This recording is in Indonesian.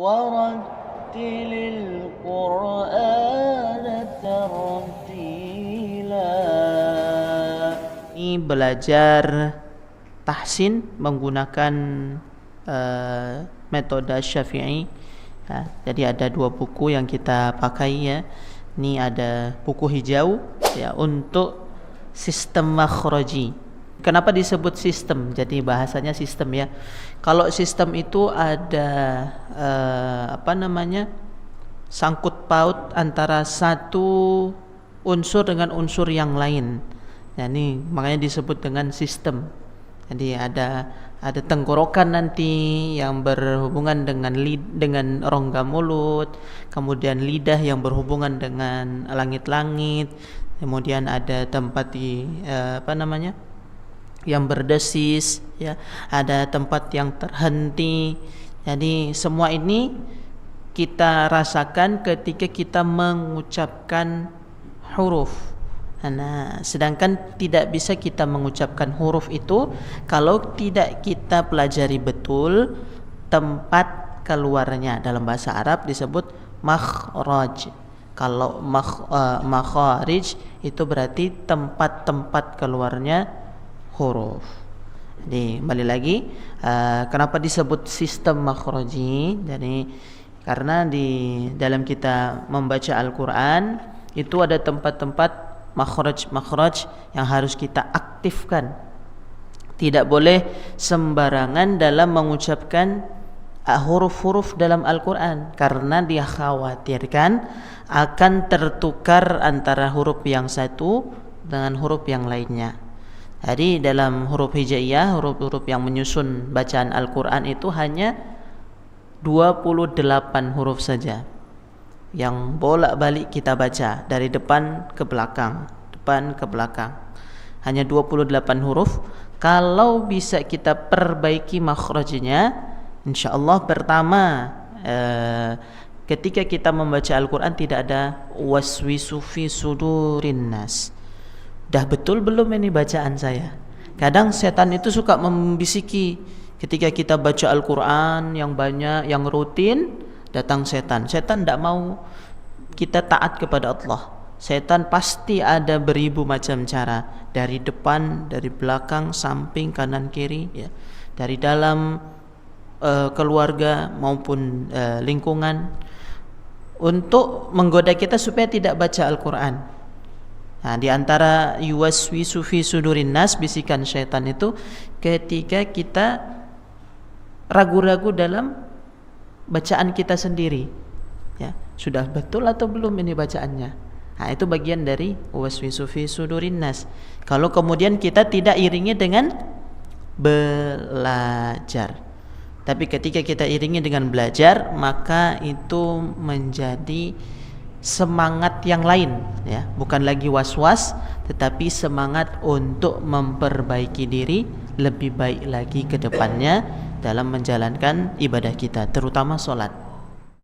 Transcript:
ورتل القرآن ترتيلا. Ini belajar tahsin menggunakan metode Syafi'i. Jadi ada dua buku yang kita pakai ya. Ini ada buku hijau ya untuk sistem makhraji. Kenapa disebut sistem? Jadi bahasanya sistem ya. Kalau sistem itu ada sangkut paut antara satu unsur dengan unsur yang lain. Nah, ini makanya disebut dengan sistem. Jadi ada tenggorokan nanti yang berhubungan dengan rongga mulut, kemudian lidah yang berhubungan dengan langit-langit, kemudian ada tempat yang berdesis ya, ada tempat yang terhenti. Jadi semua ini kita rasakan ketika kita mengucapkan huruf. Nah, sedangkan tidak bisa kita mengucapkan huruf itu kalau tidak kita pelajari betul tempat keluarnya. Dalam bahasa Arab disebut makhraj. Kalau makharij itu berarti tempat-tempat keluarnya huruf. Jadi kembali lagi, kenapa disebut sistem makhraji? Jadi karena di dalam kita membaca Al-Quran itu ada tempat-tempat makhraj yang harus kita aktifkan. Tidak boleh sembarangan dalam mengucapkan huruf-huruf dalam Al-Quran, karena dia khawatirkan akan tertukar antara huruf yang satu dengan huruf yang lainnya. Jadi dalam huruf hijaiyah, huruf-huruf yang menyusun bacaan Al-Quran itu hanya 28 huruf saja yang bolak-balik kita baca dari depan ke belakang, hanya 28 huruf. Kalau bisa kita perbaiki makhrajnya, insyaallah pertama ketika kita membaca Al-Quran tidak ada waswisu fi sudurin nas. Dah betul belum ini bacaan saya? Kadang setan itu suka membisiki ketika kita baca Al-Quran yang banyak, yang rutin. Datang setan tidak mau kita taat kepada Allah. Setan pasti ada beribu macam cara, dari depan, dari belakang, samping, kanan, kiri ya. Dari dalam keluarga maupun lingkungan, untuk menggoda kita supaya tidak baca Al-Quran. Nah, di antara yuwaswisu fi sudurin nas, bisikan setan itu ketika kita ragu-ragu dalam bacaan kita sendiri ya, sudah betul atau belum ini bacaannya. Nah, itu bagian dari waswisu fi sudurin nas. Kalau kemudian kita tidak iringi dengan belajar, tapi ketika kita iringi dengan belajar, maka itu menjadi semangat yang lain ya, bukan lagi was-was, tetapi semangat untuk memperbaiki diri lebih baik lagi ke depannya dalam menjalankan ibadah kita, terutama sholat.